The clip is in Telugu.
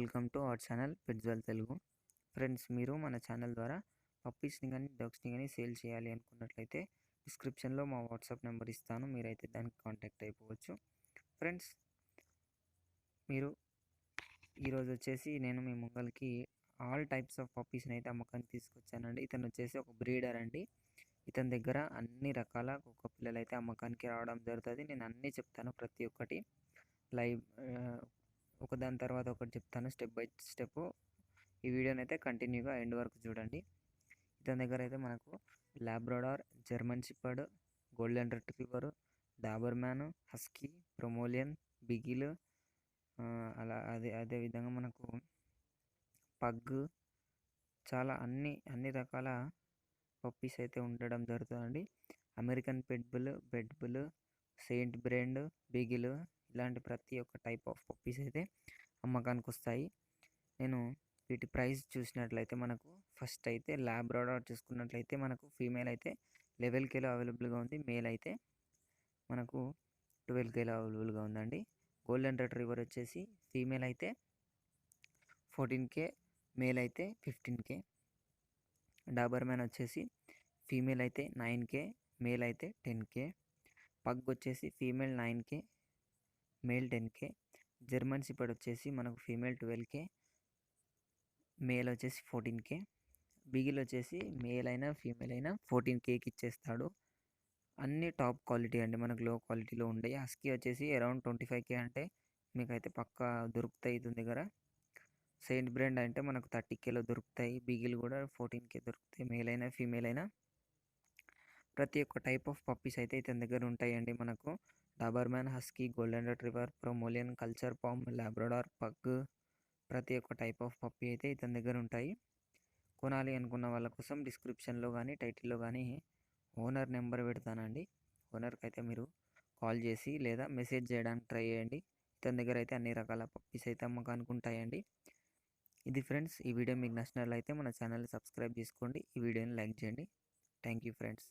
Welcome to our channel Petzwell Telugu. Friends, మీరు మన ఛానల్ ద్వారా పప్పీస్ని కానీ డాగ్స్ని కానీ సేల్ చేయాలి అనుకున్నట్లయితే డిస్క్రిప్షన్లో మా వాట్సాప్ నెంబర్ ఇస్తాను, మీరైతే దానికి కాంటాక్ట్ అయిపోవచ్చు. ఫ్రెండ్స్, మీరు ఈరోజు వచ్చేసి నేను మీ ముంగల్కి ఆల్ టైప్స్ ఆఫ్ పప్పీస్ని అయితే అమ్మకానికి తీసుకొచ్చానండి. ఇతను వచ్చేసి ఒక బ్రీడర్ అండి. ఇతని దగ్గర అన్ని రకాల కుక్క పిల్లలు అయితే అమ్మకానికి రావడం జరుగుతుంది. నేను అన్నీ చెప్తాను, ప్రతి ఒక్కటి లైవ్ ఒకదాని తర్వాత ఒకటి చెప్తాను, స్టెప్ బై స్టెప్. ఈ వీడియోని అయితే కంటిన్యూగా ఎండ్ వరకు చూడండి. ఇతని దగ్గర అయితే మనకు Labrador, German shepherd, golden retriever, Dobermann, husky, Pomeranian, beagle, అదేవిధంగా మనకు పగ్, చాలా అన్ని రకాల పప్పీస్ అయితే ఉండడం జరుగుతుందండి. American bed bull, Saint Brent, Bigil, ఇలాంటి ప్రతి ఒక్క టైప్ ఆఫ్ పప్పీస్ అయితే అమ్మకానికి వస్తాయి. నేను వీటి ప్రైస్ చూసినట్లయితే మనకు ఫస్ట్ అయితే లాబ్రడార్ చూసుకున్నట్లయితే మనకు ఫీమేల్ అయితే 11Kలో అవైలబుల్గా ఉంది, మేల్ అయితే మనకు 12Kలో అవైలబుల్గా ఉందండి. గోల్డెన్ రిట్రీవర్ వచ్చేసి ఫీమేల్ అయితే 14K, మేల్ అయితే 15K. డాబర్మ్యాన్ వచ్చేసి ఫీమేల్ అయితే 9K, మేల్ అయితే 10K. పగ్ వచ్చేసి female 9K, male 10K. German shepherd వచ్చేసి మనకు ఫీమేల్ 12K, మేల్ వచ్చేసి 14K. బిగిల్ వచ్చేసి మేల్ అయినా ఫీమేల్ అయినా 14Kకి ఇచ్చేస్తాడు. అన్ని టాప్ క్వాలిటీ అండి, మనకు లో క్వాలిటీలో ఉంటాయి. హస్కీ వచ్చేసి అరౌండ్ 25K అంటే మీకైతే పక్కా దొరుకుతాయి ఇతని దగ్గర. సెయింట్ బ్రెండ్ అంటే మనకు 30Kలో దొరుకుతాయి. బిగిల్ కూడా 14K దొరుకుతాయి, మేల్ అయినా ఫీమేల్ అయినా. ప్రతి ఒక్క టైప్ ఆఫ్ పప్పీస్ అయితే ఇతని దగ్గర ఉంటాయండి. మనకు Dobermann, husky, golden retriever, Pomeranian, కల్చర్ పామ్, లాబ్రడార్, పగ్, ప్రతి ఒక్క టైప్ ఆఫ్ పప్పీ అయితే ఇతని దగ్గర ఉంటాయి. కొనాలి అనుకున్న వాళ్ళ కోసం డిస్క్రిప్షన్లో కానీ టైటిల్లో కానీ ఓనర్ నెంబర్ పెడతానండి. ఓనర్కి అయితే మీరు కాల్ చేసి లేదా మెసేజ్ చేయడానికి ట్రై చేయండి. ఇతని దగ్గర అయితే అన్ని రకాల పప్పీస్ అయితే అమ్మకానికి ఉంటాయండి. ఇది ఫ్రెండ్స్, ఈ వీడియో మీకు నచ్చినట్లయితే మన ఛానల్ని సబ్స్క్రైబ్ చేసుకోండి, ఈ వీడియోని లైక్ చేయండి. Thank you friends.